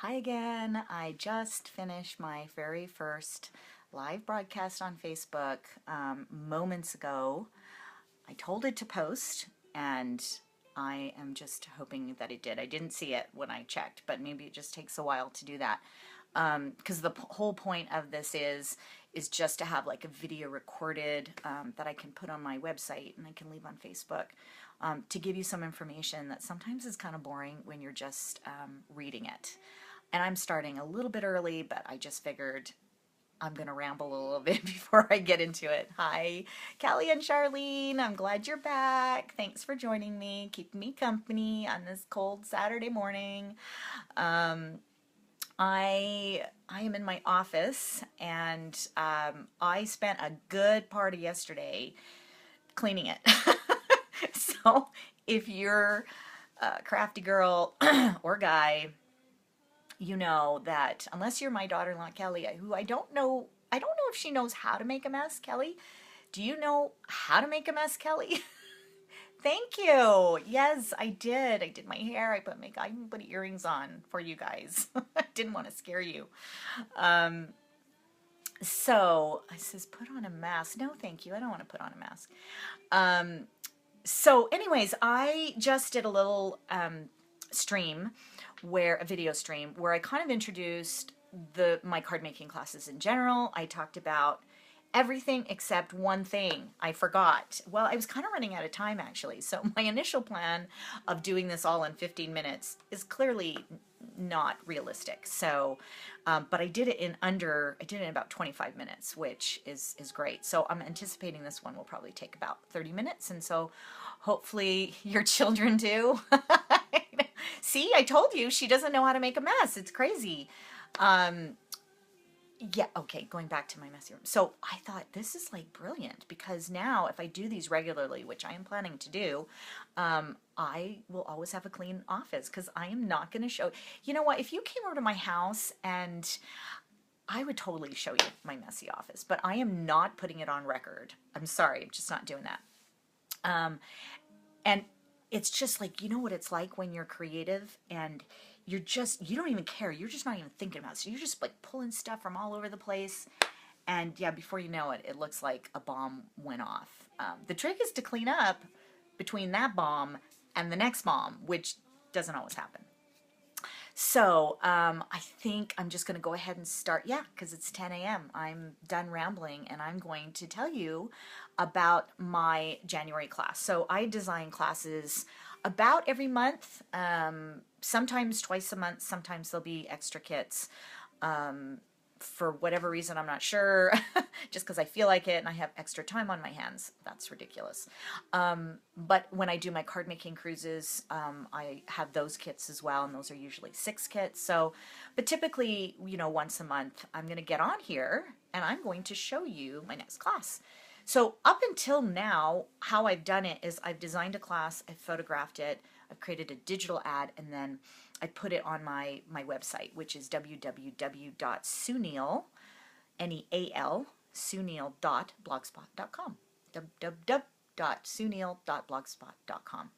Hi again. I just finished my very first live broadcast on Facebook moments ago. I told it to post, and I am just hoping that it did. I didn't see it when I checked, but maybe it just takes a while to do that. Because the whole point of this is just to have like a video recorded that I can put on my website and I can leave on Facebook to give you some information that sometimes is kind of boring when you're just reading it. And I'm starting a little bit early, but I just figured I'm going to ramble a little bit before I get into it. Hi, Callie and Charlene. I'm glad you're back. Thanks for joining me, keeping me company on this cold Saturday morning. Um, I am in my office, and I spent a good part of yesterday cleaning it. So if you're a crafty girl or guy, you know that unless you're my daughter-in-law Kelly, who I don't know if she knows how to make a mess. Kelly, do you know how to make a mess, Kelly? Thank you. Yes, I did. I did my hair. I put makeup. I even put earrings on for you guys. I didn't want to scare you. Um, so I says, put on a mask. No, thank you. I don't want to put on a mask. Um, so, anyways, I just did a little stream a video stream where I kind of introduced my card making classes in general. I talked about everything except one thing I forgot. Well, I was kind of running out of time actually. So my initial plan of doing this all in 15 minutes is clearly not realistic. So, but I did it in about 25 minutes, which is great. So I'm anticipating this one will probably take about 30 minutes. And so hopefully your children do. See, I told you she doesn't know how to make a mess. It's crazy. Um, yeah, okay, going back to my messy room. So I thought this is like brilliant because now if I do these regularly, which I am planning to do, I will always have a clean office because I am not going to show. You know what? If you came over to my house and I would totally show you my messy office, but I am not putting it on record. I'm sorry, I'm just not doing that. Um, and it's just like, you know what it's like when you're creative and you don't even care. You're just not even thinking about it. So you're just like pulling stuff from all over the place. And yeah, before you know it, it looks like a bomb went off. The trick is to clean up between that bomb and the next bomb, which doesn't always happen. So I think I'm just going to go ahead and start. Yeah, because it's 10 a.m. I'm done rambling and I'm going to tell you about my January class. So I design classes about every month, sometimes twice a month, sometimes there'll be extra kits. For whatever reason, I'm not sure, just because I feel like it and I have extra time on my hands. That's ridiculous. But when I do my card making cruises, I have those kits as well, and those are usually 6 kits. So, but typically, once a month, I'm going to get on here and I'm going to show you my next class. So up until now, how I've done it is I've designed a class, I've photographed it, I've created a digital ad, and then I put it on my website, which is www.suneal, Neal, suneal.blogspot.com. www.suneal.blogspot.com.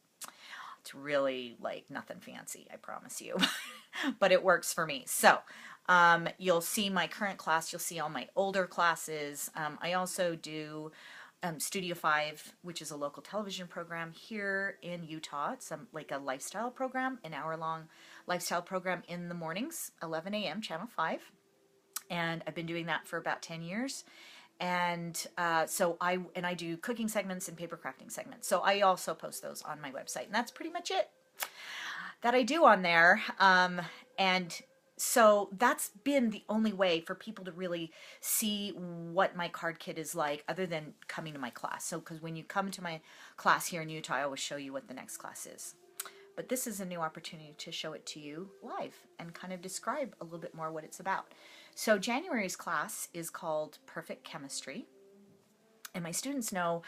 It's really like nothing fancy, I promise you, but it works for me. So you'll see my current class, you'll see all my older classes. I also do Studio 5, which is a local television program here in Utah. It's like a lifestyle program, an hour-long lifestyle program in the mornings, 11 a.m., Channel 5. And I've been doing that for about 10 years. And so I do cooking segments and paper crafting segments. So I also post those on my website. And that's pretty much it that I do on there. And so that's been the only way for people to really see what my card kit is like other than coming to my class. So because when you come to my class here in Utah, I always show you what the next class is. But this is a new opportunity to show it to you live and kind of describe a little bit more what it's about. So January's class is called Perfect Chemistry. And my students know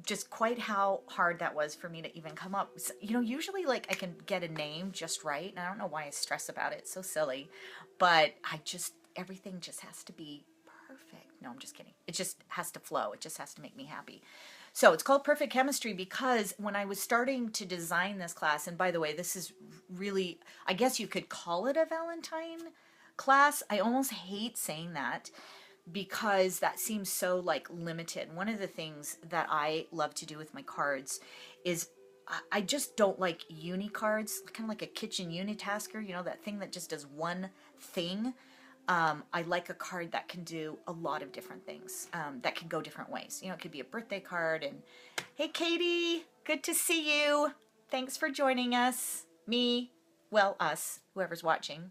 just quite how hard that was for me to even come up. Usually like I can get a name just right, and I don't know why I stress about it. It's so silly. But everything just has to be perfect. No, I'm just kidding. It just has to flow. It just has to make me happy. So it's called Perfect Chemistry because when I was starting to design this class, and by the way, this is really, I guess you could call it a Valentine class. I almost hate saying that because that seems so like limited. One of the things that I love to do with my cards is I just don't like uni cards, kind of like a kitchen unitasker, you know, that thing that just does one thing. I like a card that can do a lot of different things, that can go different ways. You know, it could be a birthday card and, hey, Katie, good to see you. Thanks for joining us. Me, well, us, whoever's watching.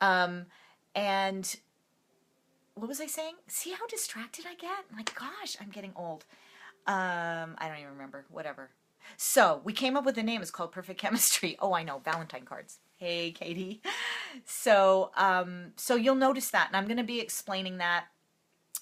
And what was I saying? See how distracted I get? My gosh, I'm getting old. I don't even remember. Whatever. So we came up with a name. It's called Perfect Chemistry. Oh, I know. Valentine cards. Hey, Katie. So, so you'll notice that, and I'm going to be explaining that.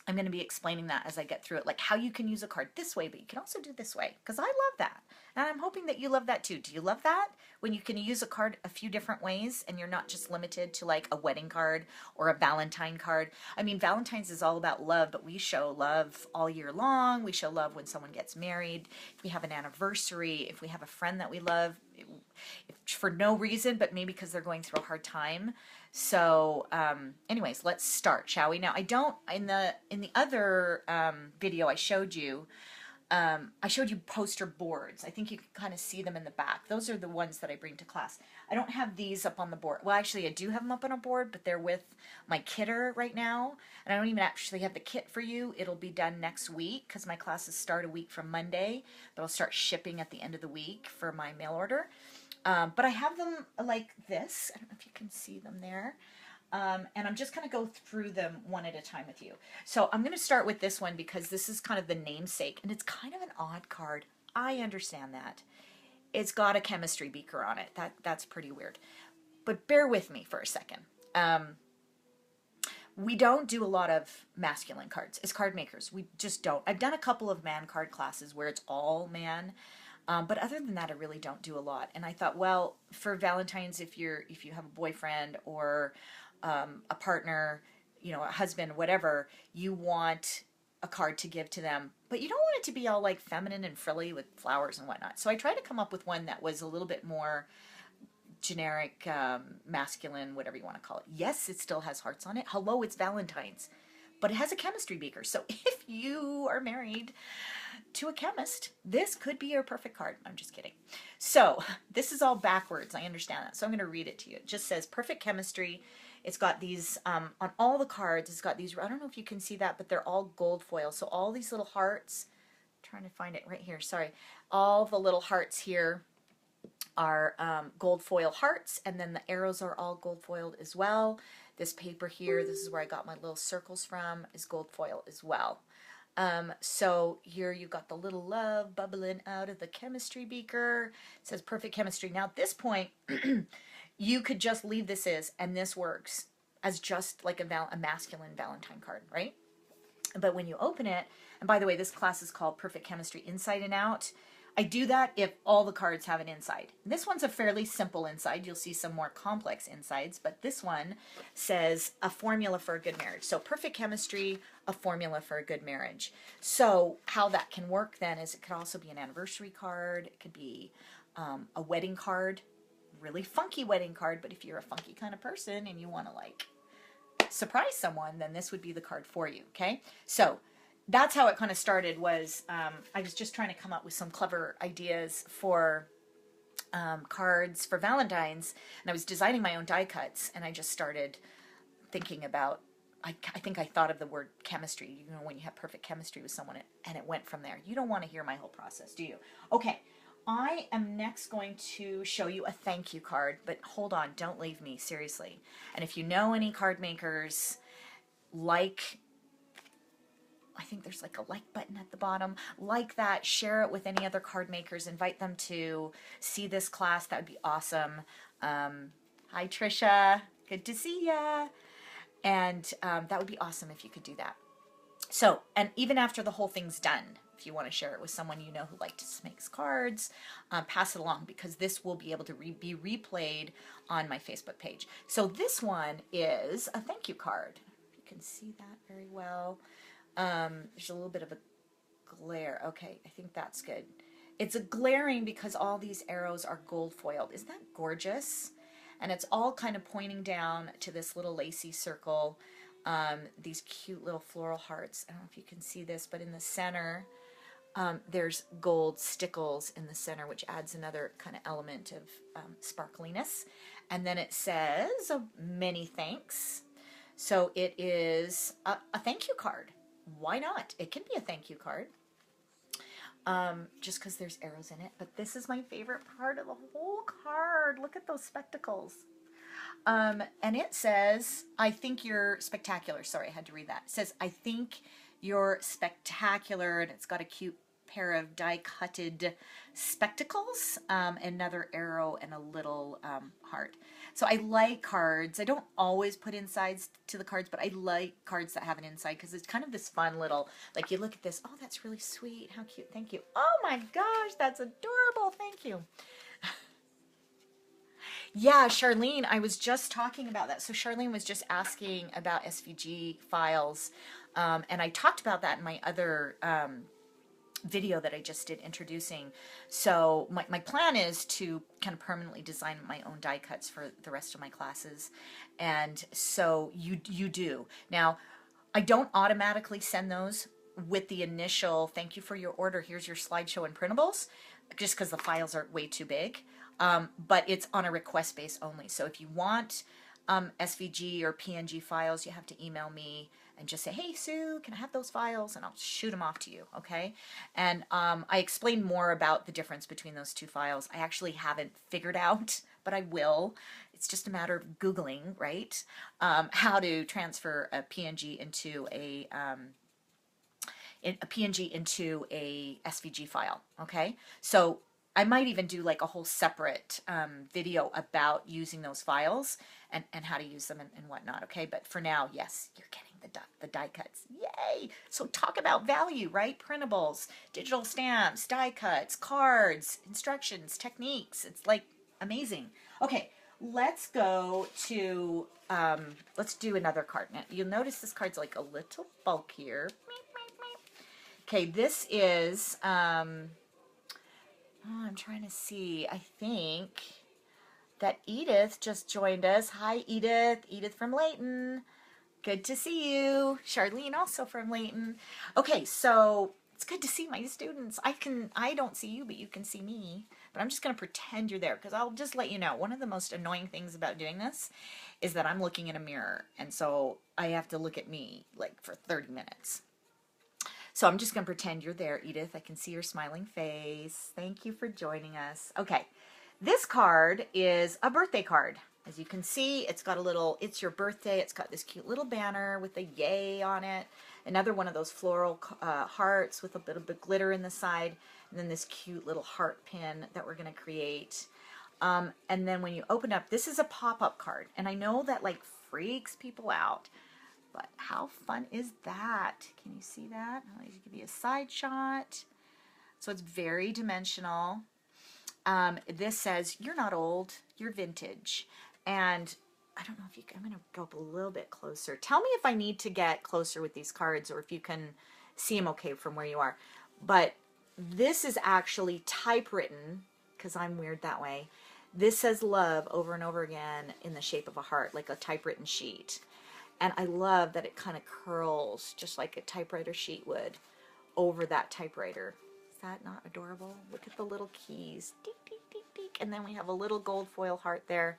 I'm going to be explaining that as I get through it, like how you can use a card this way, but you can also do this way, because I love that. And I'm hoping that you love that too. Do you love that? When you can use a card a few different ways and you're not just limited to like a wedding card or a Valentine card. I mean, Valentine's is all about love, but we show love all year long. We show love when someone gets married, if we have an anniversary, if we have a friend that we love, if for no reason, but maybe because they're going through a hard time. So anyways, let's start, shall we? Now, I don't, in the other video I showed you poster boards. I think you can kind of see them in the back. Those are the ones that I bring to class. I don't have these up on the board. Well, actually, I do have them up on a board, but they're with my kitter right now. And I don't even actually have the kit for you. It'll be done next week because my classes start a week from Monday, but I'll start shipping at the end of the week for my mail order. But I have them like this. I don't know if you can see them there. And I'm just going to go through them one at a time with you. So I'm going to start with this one because this is kind of the namesake, and it's kind of an odd card. I understand that. It's got a chemistry beaker on it. That's pretty weird. But bear with me for a second. We don't do a lot of masculine cards as card makers. We just don't. I've done a couple of man card classes where it's all man. But other than that, I really don't do a lot. And I thought, well, for Valentine's, if you have a boyfriend or a partner, you know, a husband, whatever, you want a card to give to them, but you don't want it to be all like feminine and frilly with flowers and whatnot. So I tried to come up with one that was a little bit more generic, masculine, whatever you want to call it. Yes, it still has hearts on it. Hello, it's Valentine's, but it has a chemistry beaker. So if you are married to a chemist, this could be your perfect card. I'm just kidding. So this is all backwards. I understand that. So I'm going to read it to you. It just says Perfect Chemistry. It's got these, on all the cards, it's got these, I don't know if you can see that, but they're all gold foil. So all these little hearts, I'm trying to find it right here, sorry. All the little hearts here are gold foil hearts, and then the arrows are all gold foiled as well. This paper here, this is where I got my little circles from, is gold foil as well. So here you've got the little love bubbling out of the chemistry beaker. It says Perfect Chemistry. Now at this point, you could just leave this and this works as just like a masculine Valentine card, right? But when you open it, and by the way, this class is called Perfect Chemistry Inside and Out. I do that if all the cards have an inside. This one's a fairly simple inside. You'll see some more complex insides, but this one says a formula for a good marriage. So Perfect Chemistry, a formula for a good marriage. So how that can work then is it could also be an anniversary card. It could be a wedding card, really funky wedding card, but if you're a funky kind of person and you want to like surprise someone, then this would be the card for you, okay? So that's how it kind of started was I was just trying to come up with some clever ideas for cards for Valentine's, and I was designing my own die cuts, and I just started thinking about, I think I thought of the word chemistry, you know, when you have perfect chemistry with someone, and it went from there. You don't want to hear my whole process, do you? Okay, I am next going to show you a thank you card, but hold on, don't leave me, seriously. And if you know any card makers, like, I think there's like a like button at the bottom, like that, share it with any other card makers, invite them to see this class, that would be awesome. Hi Trisha, good to see ya. And that would be awesome if you could do that. So, and even after the whole thing's done, if you want to share it with someone you know who likes to make cards, pass it along, because this will be able to be replayed on my Facebook page. So this one is a thank you card. You can see that very well. There's a little bit of a glare. Okay, I think that's good. It's a glaring because all these arrows are gold foiled. Isn't that gorgeous? And it's all kind of pointing down to this little lacy circle. These cute little floral hearts. I don't know if you can see this, but in the center, there's gold stickles in the center, which adds another kind of element of sparkliness. And then it says, many thanks. So it is a thank you card. Why not? It can be a thank you card. Just because there's arrows in it. But this is my favorite part of the whole card. Look at those spectacles. And it says, I think you're spectacular. Sorry, I had to read that. It says, I think you're spectacular. And it's got a cute pair of die-cutted spectacles, another arrow, and a little heart. So I like cards. I don't always put insides to the cards, but I like cards that have an inside because it's kind of this fun little, like you look at this, oh, that's really sweet. How cute. Thank you. Oh my gosh, that's adorable. Thank you. Yeah, Charlene, I was just talking about that. So Charlene was just asking about SVG files, and I talked about that in my other video that I just did introducing. So my plan is to kind of permanently design my own die cuts for the rest of my classes. And so you do. Now, I don't automatically send those with the initial, thank you for your order, here's your slideshow and printables, just because the files are way too big. But it's on a request base only. So if you want SVG or PNG files, you have to email me and just say, hey, Sue, can I have those files? And I'll shoot them off to you, okay? And I explain more about the difference between those two files. I actually haven't figured out, but I will. It's just a matter of Googling, right? How to transfer a PNG into a PNG into a SVG file, okay? So I might even do like a whole separate video about using those files and how to use them and whatnot, okay? But for now, yes, you're getting the die cuts. Yay! So talk about value, right? Printables, digital stamps, die cuts, cards, instructions, techniques. It's like amazing. Okay, let's go to, let's do another card. Now, you'll notice this card's like a little bulkier. Okay, this is, I'm trying to see, I think that Edith just joined us. Hi, Edith. Edith from Layton. Good to see you. Charlene also from Layton. Okay, so it's good to see my students. I don't see you, but you can see me. But I'm just going to pretend you're there because I'll just let you know. One of the most annoying things about doing this is that I'm looking in a mirror. And so I have to look at me like for 30 minutes. So I'm just going to pretend you're there, Edith. I can see your smiling face. Thank you for joining us. Okay, this card is a birthday card. As you can see, it's got a little, it's your birthday. It's got this cute little banner with a yay on it. Another one of those floral hearts with a bit of glitter in the side. And then this cute little heart pin that we're going to create. And then when you open up, this is a pop-up card. And I know that like freaks people out. But how fun is that? Can you see that? I'll give you a side shot. So it's very dimensional. This says, you're not old, you're vintage. And I don't know if you can, I'm going to go up a little bit closer. Tell me if I need to get closer with these cards or if you can see them okay from where you are. But this is actually typewritten, because I'm weird that way. This says love over and over again in the shape of a heart, like a typewritten sheet. And I love that it kind of curls just like a typewriter sheet would over that typewriter. Is that not adorable? Look at the little keys. Deek, deek, deek, deek. And then we have a little gold foil heart there.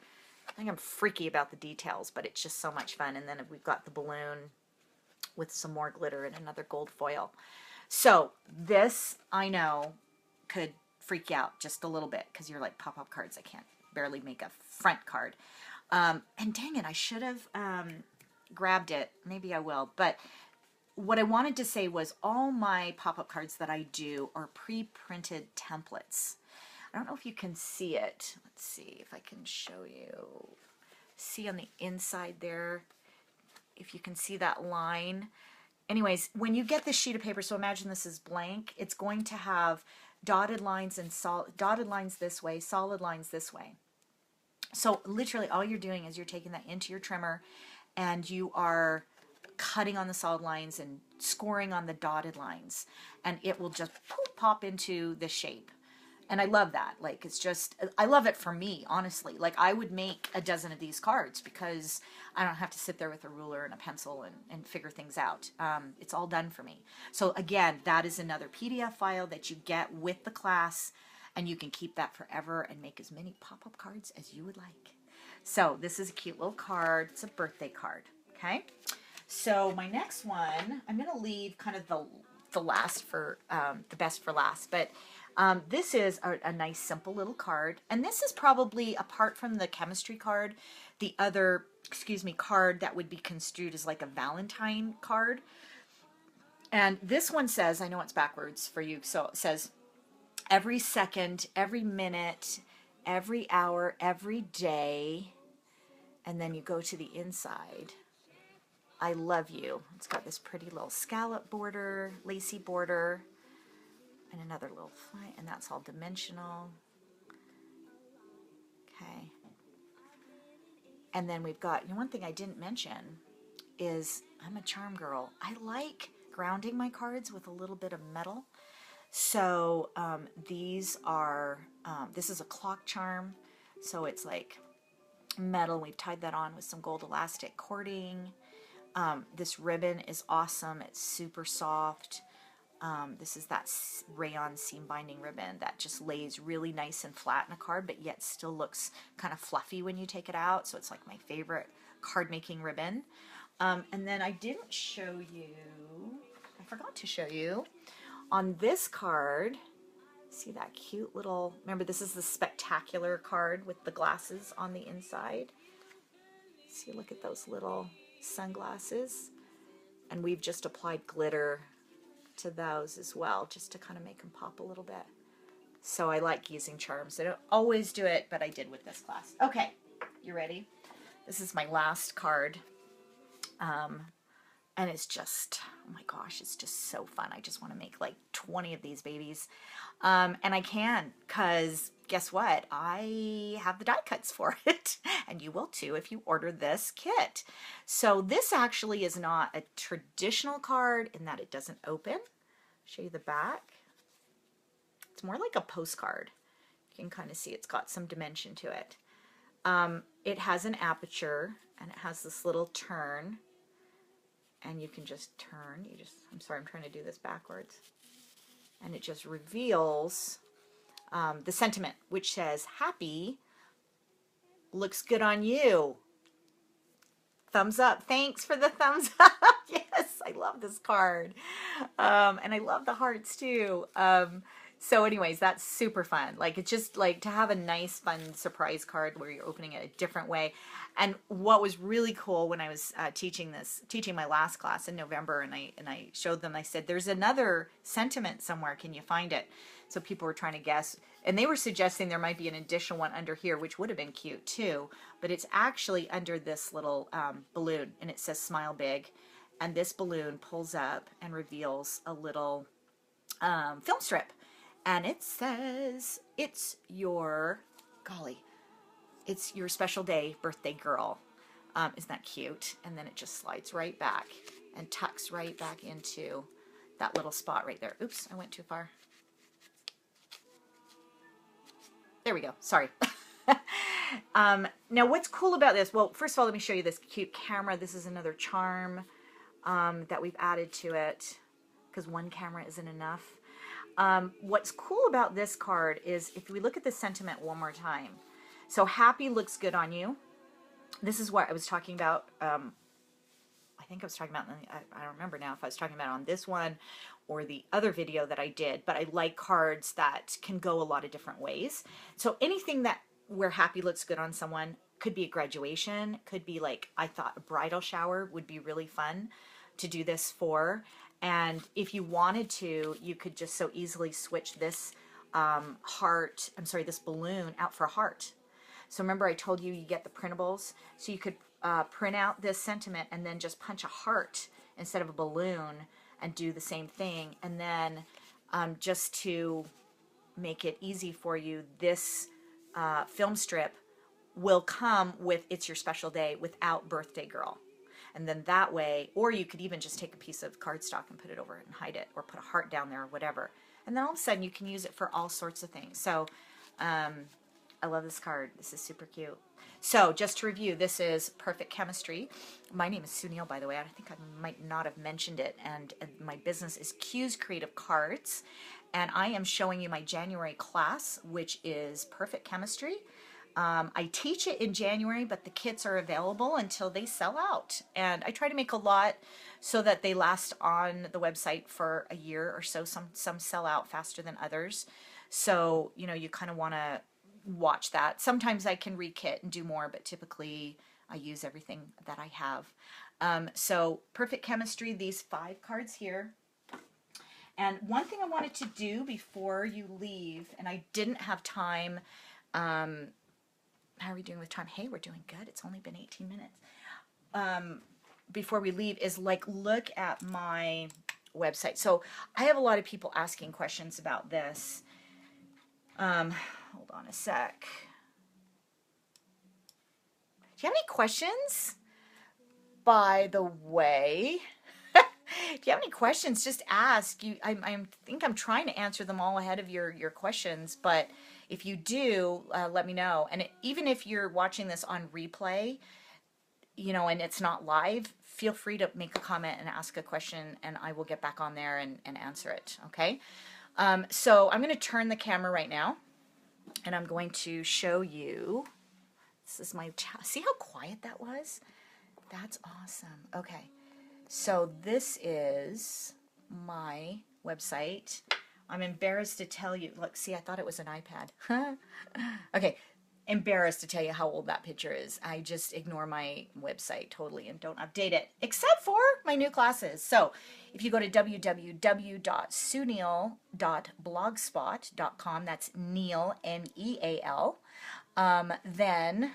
I think I'm freaky about the details, but it's just so much fun. And then we've got the balloon with some more glitter and another gold foil. So this, I know, could freak you out just a little bit because you're like pop-up cards. I can't barely make a front card. And dang it, I should have... grabbed it. Maybe I will. But what I wanted to say was all my pop-up cards that I do are pre-printed templates. I don't know if you can see it. Let's see if I can show you. See on the inside there, if you can see that line. Anyways, when you get this sheet of paper, so imagine this is blank, it's going to have dotted lines and dotted lines this way, solid lines this way. So literally all you're doing is you're taking that into your trimmer and you are cutting on the solid lines and scoring on the dotted lines, and it will just pop into the shape. And I love that. Like, it's just, I love it for me, honestly. Like, I would make a dozen of these cards because I don't have to sit there with a ruler and a pencil and figure things out. It's all done for me. So again, that is another PDF file that you get with the class, and you can keep that forever and make as many pop-up cards as you would like. So this is a cute little card. It's a birthday card, okay? So my next one, I'm going to leave kind of the last for, the best for last, but this is a nice simple little card, and this is probably, apart from the chemistry card, the other, card that would be construed as like a Valentine card. And this one says, I know it's backwards for you, so it says, every second, every minute, every hour, every day, and then you go to the inside. I love you. It's got this pretty little scallop border, lacy border, and another little fly, and that's all dimensional. Okay. And then we've got, one thing I didn't mention is I'm a charm girl. I like grounding my cards with a little bit of metal. So these are, this is a clock charm, so it's like metal. We've tied that on with some gold elastic cording. This ribbon is awesome. It's super soft. This is that rayon seam binding ribbon that just lays really nice and flat in a card, but yet still looks kind of fluffy when you take it out. So it's like my favorite card making ribbon. And then I didn't show you, I forgot to show you, on this card, see that cute little, remember this is the spectacular card with the glasses on the inside. See, look at those little sunglasses. And we've just applied glitter to those as well, just to kind of make them pop a little bit. So I like using charms. I don't always do it, but I did with this class. Okay, you ready? This is my last card. And it's just, oh my gosh, it's just so fun. I just want to make like 20 of these babies. And I can, because guess what? I have the die cuts for it. And you will too if you order this kit. So this actually is not a traditional card in that it doesn't open. Show you the back. It's more like a postcard. You can kind of see it's got some dimension to it. It has an aperture and it has this little turn. And you can just turn, I'm sorry, I'm trying to do this backwards. And it just reveals the sentiment, which says, happy, looks good on you. Thumbs up. Thanks for the thumbs up. Yes, I love this card. And I love the hearts too. So anyways, that's super fun. Like, it's just like to have a nice, fun surprise card where you're opening it a different way. And what was really cool when I was teaching my last class in November, and I showed them, I said, there's another sentiment somewhere. Can you find it? So people were trying to guess, and they were suggesting there might be an additional one under here, which would have been cute too. But it's actually under this little balloon, and it says smile big. And this balloon pulls up and reveals a little film strip. And it says, it's your, golly, it's your special day, birthday girl. Isn't that cute? And then it just slides right back and tucks right back into that little spot right there. Oops, I went too far. There we go. Sorry. Now, what's cool about this? Well, first of all, let me show you this cute camera. This is another charm that we've added to it because one camera isn't enough. What's cool about this card is if we look at the sentiment one more time. So happy looks good on you. This is what I was talking about. I think I was talking about, I don't remember now if I was talking about on this one or the other video that I did, but I like cards that can go a lot of different ways. So anything that where happy looks good on someone could be a graduation, could be like, I thought a bridal shower would be really fun to do this for. And if you wanted to, you could just so easily switch this this balloon out for a heart. So remember I told you you get the printables? So you could print out this sentiment and then just punch a heart instead of a balloon and do the same thing. And then just to make it easy for you, this film strip will come with It's Your Special Day without Birthday Girl. And then that way, or you could even just take a piece of cardstock and put it over it and hide it, or put a heart down there or whatever. And then all of a sudden you can use it for all sorts of things. So I love this card. This is super cute. So just to review, this is Perfect Chemistry. My name is Neal, by the way. I think I might not have mentioned it. And my business is Q's Creative Cards. And I am showing you my January class, which is Perfect Chemistry. I teach it in January, but the kits are available until they sell out. And I try to make a lot so that they last on the website for a year or so. Some sell out faster than others. So, you know, you kind of want to watch that. Sometimes I can rekit and do more, but typically I use everything that I have. So Perfect Chemistry, these 5 cards here. And one thing I wanted to do before you leave, and I didn't have time, how are we doing with time? Hey, we're doing good. It's only been 18 minutes. Before we leave is like, look at my website. So I have a lot of people asking questions about this. Hold on a sec. Do you have any questions? By the way, if you have any questions, just ask. I think I'm trying to answer them all ahead of your questions, but if you do, let me know. And even if you're watching this on replay, you know, and it's not live, feel free to make a comment and ask a question, and I will get back on there and answer it, okay? So I'm going to turn the camera right now, and I'm going to show you. This is my, see how quiet that was? That's awesome. Okay, so this is my website. I'm embarrassed to tell you. Look, see, I thought it was an iPad. Okay, embarrassed to tell you how old that picture is. I just ignore my website totally and don't update it, except for my new classes. So if you go to www.suneal.blogspot.com, that's Neal, N-E-A-L, then,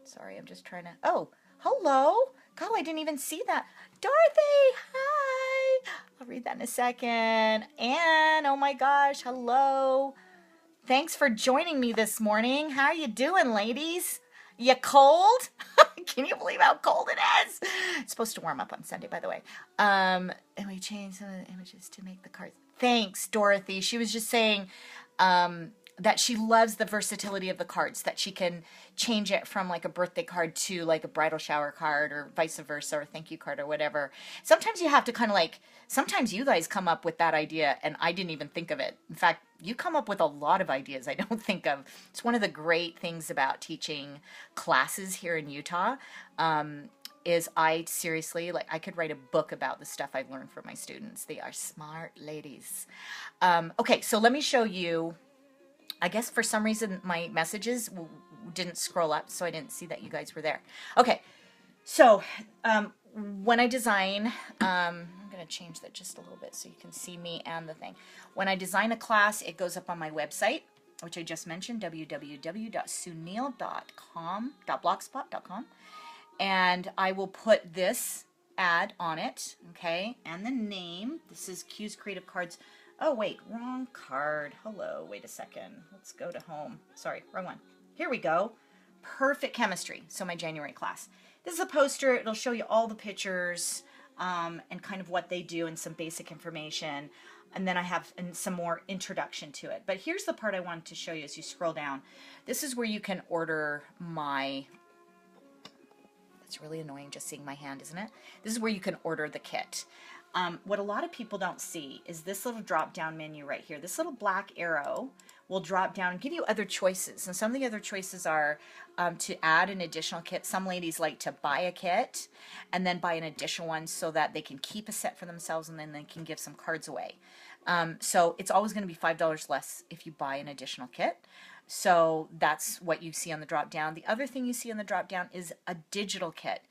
sorry, I'm just trying to, oh, hello. God, I didn't even see that. Dorothy, hi. I'll read that in a second. Anne, oh my gosh, hello. Thanks for joining me this morning. How are you doing, ladies? You cold? Can you believe how cold it is? It's supposed to warm up on Sunday, by the way. And we changed some of the images to make the cards. Thanks, Dorothy. She was just saying that she loves the versatility of the cards, that she can change it from like a birthday card to like a bridal shower card or vice versa, or thank you card or whatever. Sometimes you have to kind of like, sometimes you guys come up with that idea and I didn't even think of it. In fact, you come up with a lot of ideas I don't think of. It's one of the great things about teaching classes here in Utah, is I seriously, like, I could write a book about the stuff I've learned from my students. They are smart ladies. Okay, so let me show you. I guess for some reason my messages didn't scroll up, so I didn't see that you guys were there. Okay, so when I design, I'm going to change that just a little bit so you can see me and the thing. When I design a class, it goes up on my website, which I just mentioned, www.suneal.blogspot.com, and I will put this ad on it, okay, and the name. This is Q's Creative Cards. Oh, wait, wrong card. Hello, wait a second. Let's go to home. Sorry, wrong one. Here we go. Perfect Chemistry, so my January class. This is a poster. It'll show you all the pictures and kind of what they do and some basic information. And then I have some more introduction to it. But here's the part I wanted to show you as you scroll down. This is where you can order my... It's really annoying just seeing my hand, isn't it? This is where you can order the kit. What a lot of people don't see is this little drop-down menu right here. This little black arrow will drop down and give you other choices. And some of the other choices are to add an additional kit. Some ladies like to buy a kit and then buy an additional one so that they can keep a set for themselves and then they can give some cards away. So it's always going to be $5 less if you buy an additional kit. So that's what you see on the drop-down. The other thing you see on the drop-down is a digital kit.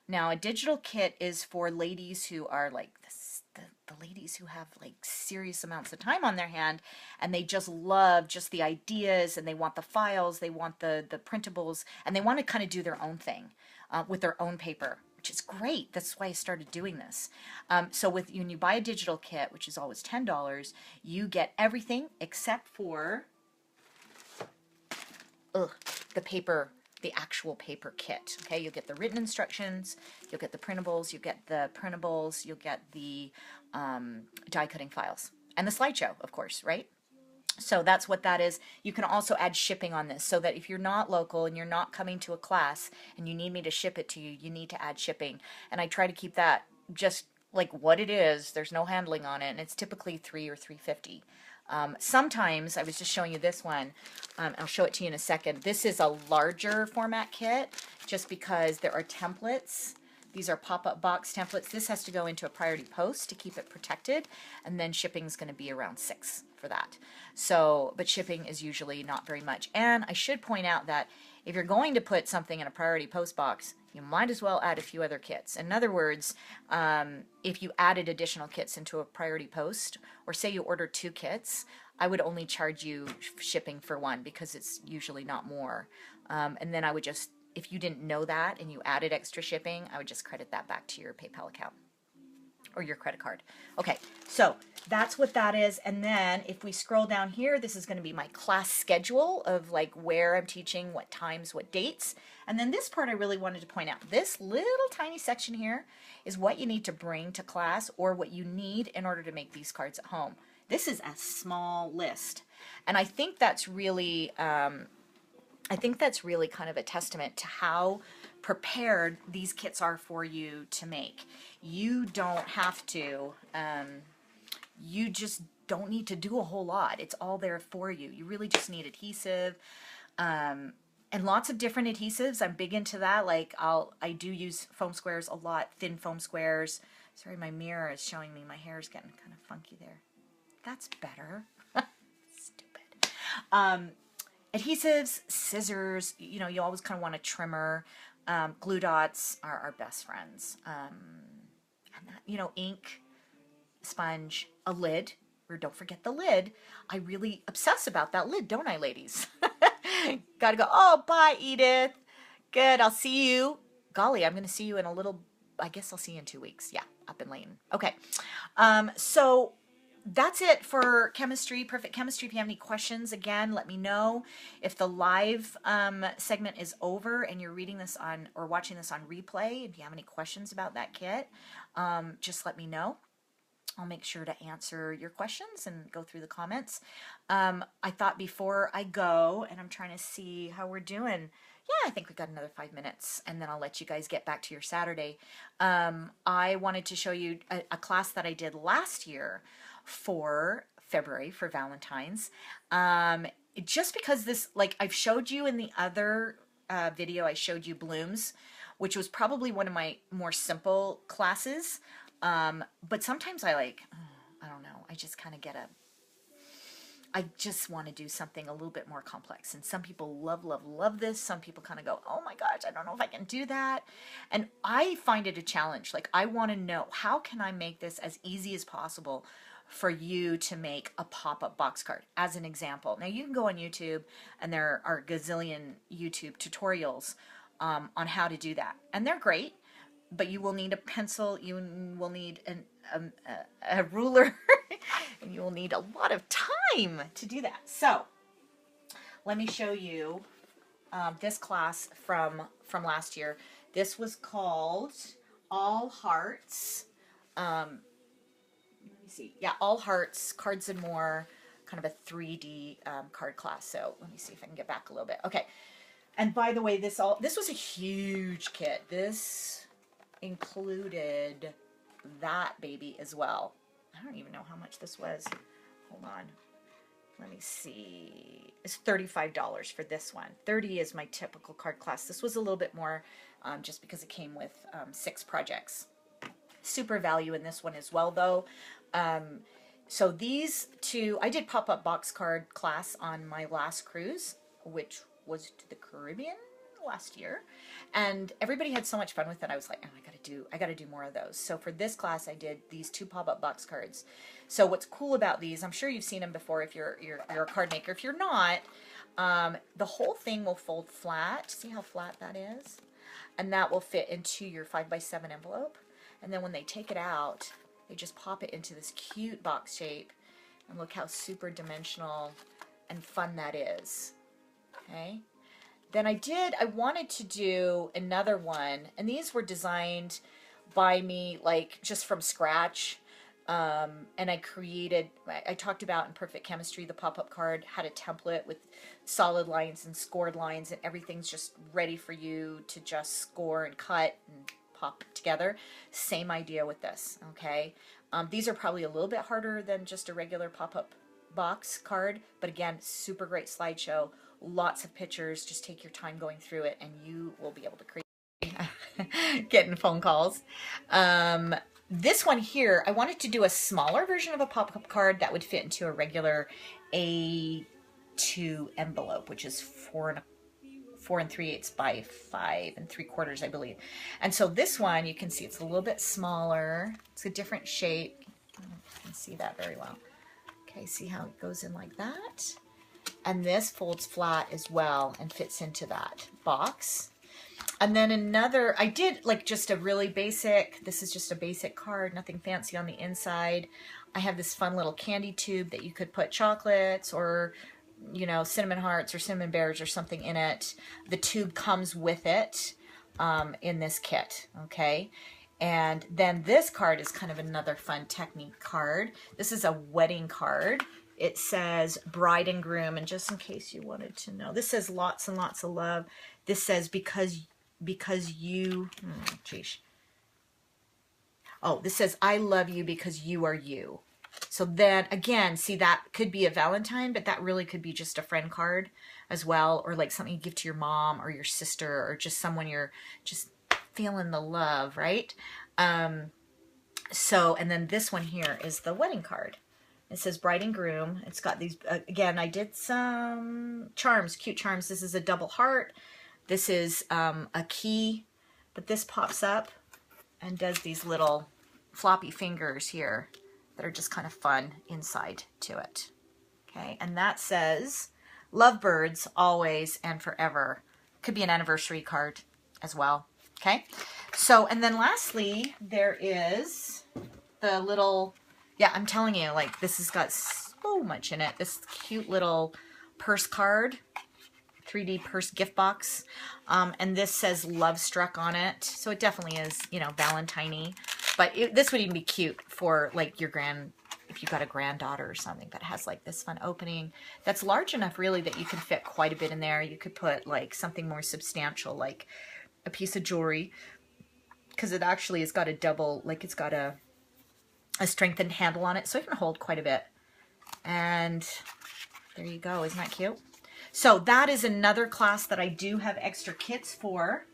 Now, a digital kit is for ladies who are like the ladies who have like serious amounts of time on their hand and they just love just the ideas and they want the files, they want the printables, and they want to kind of do their own thing with their own paper, which is great. That's why I started doing this. So when you buy a digital kit, which is always $10, you get everything except for the paper the actual paper kit. Okay, you'll get the written instructions, you'll get the printables, you'll get the die cutting files, and the slideshow, of course, right? So that's what that is. You can also add shipping on this, so that if you're not local and you're not coming to a class and you need me to ship it to you, you need to add shipping. And I try to keep that just like what it is. There's no handling on it, and it's typically $3 or $3.50. Sometimes, I was just showing you this one. I'll show it to you in a second. This is a larger format kit, just because there are templates. These are pop-up box templates. This has to go into a priority post to keep it protected, and then shipping is going to be around $6 for that. So, but shipping is usually not very much. And I should point out that if you're going to put something in a priority post box, you might as well add a few other kits. In other words, if you added additional kits into a priority post, or say you order 2 kits, I would only charge you shipping for 1, because it's usually not more. And then I would just, if you didn't know that and you added extra shipping, I would just credit that back to your PayPal account or your credit card. Okay, so that's what that is. And then if we scroll down here, this is going to be my class schedule of like where I'm teaching, what times, what dates. And then this part I really wanted to point out. This little tiny section here is what you need to bring to class, or what you need in order to make these cards at home. This is a small list. And I think that's really kind of a testament to how prepared these kits are for you to make. You don't have to, you just don't need to do a whole lot. It's all there for you. You really just need adhesive, and lots of different adhesives. I'm big into that. Like I do use foam squares a lot, thin foam squares. Sorry, my mirror is showing me my hair is getting kind of funky there. That's better. Stupid. Adhesives, scissors, you know, you always kind of want a trimmer. Glue dots are our best friends. And that, you know, ink, sponge, a lid, or don't forget the lid. I really obsess about that lid, don't I, ladies? Gotta go, oh, bye, Edith. Good, I'll see you. Golly, I'm going to see you in a little, I guess I'll see you in 2 weeks. Yeah, up in Layton. Okay, so that's it for chemistry, perfect chemistry. If you have any questions, again, let me know. If the live segment is over and you're reading this on or watching this on replay, if you have any questions about that kit, just let me know. I'll make sure to answer your questions and go through the comments. I thought before I go, and I'm trying to see how we're doing. Yeah, I think we got another 5 minutes, and then I'll let you guys get back to your Saturday. I wanted to show you a class that I did last year for February for Valentines. Just because this, like I've showed you in the other video, I showed you blooms, which was probably one of my more simple classes. But sometimes I like, I don't know, I just kind of I just want to do something a little bit more complex. And some people love, love, love this. Some people kind of go, oh my gosh, I don't know if I can do that. And I find it a challenge. Like, I want to know, how can I make this as easy as possible for you to make a pop-up box card, as an example. Now, you can go on YouTube, and there are a gazillion YouTube tutorials on how to do that. And they're great, but you will need a pencil, you will need a ruler, and you will need a lot of time to do that. So, let me show you this class from last year. This was called All Hearts. See, yeah, All Hearts, Cards and More, kind of a 3D card class. So let me see if I can get back a little bit. Okay, and by the way, this was a huge kit. This included that baby as well. I don't even know how much this was. Hold on, let me see. It's $35 for this one. $30 is my typical card class. This was a little bit more, just because it came with 6 projects. Super value in this one as well, though. So these two, I did pop-up box card class on my last cruise, which was to the Caribbean last year, and everybody had so much fun with it. I was like, oh, I gotta do more of those. So for this class, I did these 2 pop-up box cards. So what's cool about these, I'm sure you've seen them before if you're a card maker. If you're not, the whole thing will fold flat. See how flat that is? And that will fit into your 5x7 envelope. And then when they take it out, they just pop it into this cute box shape. And look how super dimensional and fun that is. Okay? then I wanted to do another one, and these were designed by me, like, just from scratch. And I talked about in Perfect Chemistry, the pop-up card had a template with solid lines and scored lines, and everything's just ready for you to just score and cut and pop together. Same idea with this, okay? These are probably a little bit harder than just a regular pop-up box card, but again, super great slideshow, lots of pictures. Just take your time going through it and you will be able to create. Getting phone calls. This one here, I wanted to do a smaller version of a pop-up card that would fit into a regular A2 envelope, which is 4 3/8 by 5 3/4, I believe. And so this one, you can see it's a little bit smaller. It's a different shape. I don't know if you can see that very well. Okay, see how it goes in like that? And this folds flat as well and fits into that box. And then another, I did like just a really basic, this is just a basic card, nothing fancy on the inside. I have this fun little candy tube that you could put chocolates or, you know, cinnamon hearts or cinnamon bears or something in it. The tube comes with it in this kit, okay? And then this card is kind of another fun technique card. This is a wedding card. It says bride and groom, and just in case you wanted to know, this says lots and lots of love. This says because you, geez. Oh, this says I love you because you are you. So then again, see, that could be a Valentine, but that really could be just a friend card as well, or like something you give to your mom or your sister or just someone you're just feeling the love, right? So, and then this one here is the wedding card. It says bride and groom. It's got these, again, I did some charms, cute charms. This is a double heart. This is a key, but this pops up and does these little floppy fingers here that are just kind of fun inside to it. Okay, and that says lovebirds always and forever. Could be an anniversary card as well. Okay, so, and then lastly, there is the little, yeah, I'm telling you, like, this has got so much in it. This cute little purse card, 3D purse gift box. And this says Love Struck on it. So it definitely is, you know, Valentiney. But this would even be cute for, like, your if you've got a granddaughter or something that has, like, this fun opening. That's large enough, really, that you can fit quite a bit in there. You could put, like, something more substantial, like a piece of jewelry. Because it actually has got a double, like, it's got a strengthened handle on it, so it can hold quite a bit. And there you go. Isn't that cute? So that is another class that I do have extra kits for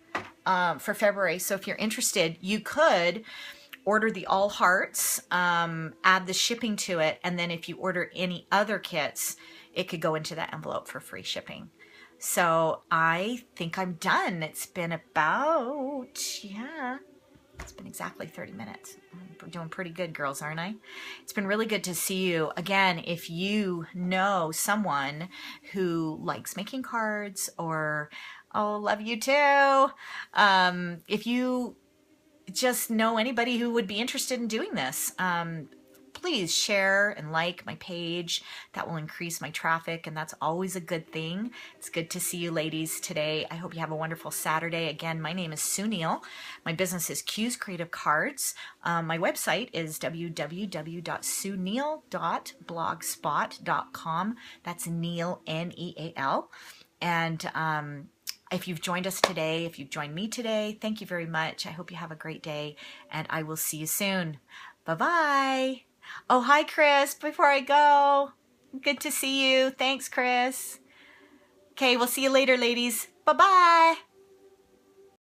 February. So if you're interested, you could order the all hearts, add the shipping to it, and then if you order any other kits, it could go into that envelope for free shipping. So I think I'm done. It's been about, yeah, it's been exactly 30 minutes. I'm doing pretty good, girls, aren't I? It's been really good to see you. Again, if you know someone who likes making cards or, oh, love you too. If you just know anybody who would be interested in doing this, please share and like my page. That will increase my traffic, and that's always a good thing. It's good to see you ladies today. I hope you have a wonderful Saturday. Again, my name is Sue Neal. My business is Q's Creative Cards. My website is www.sueneal.blogspot.com. That's Neal, N-E-A-L. And if you've joined us today, if you've joined me today, thank you very much. I hope you have a great day, and I will see you soon. Bye-bye. Oh, hi, Chris, before I go. Good to see you. Thanks, Chris. Okay, we'll see you later, ladies. Bye-bye.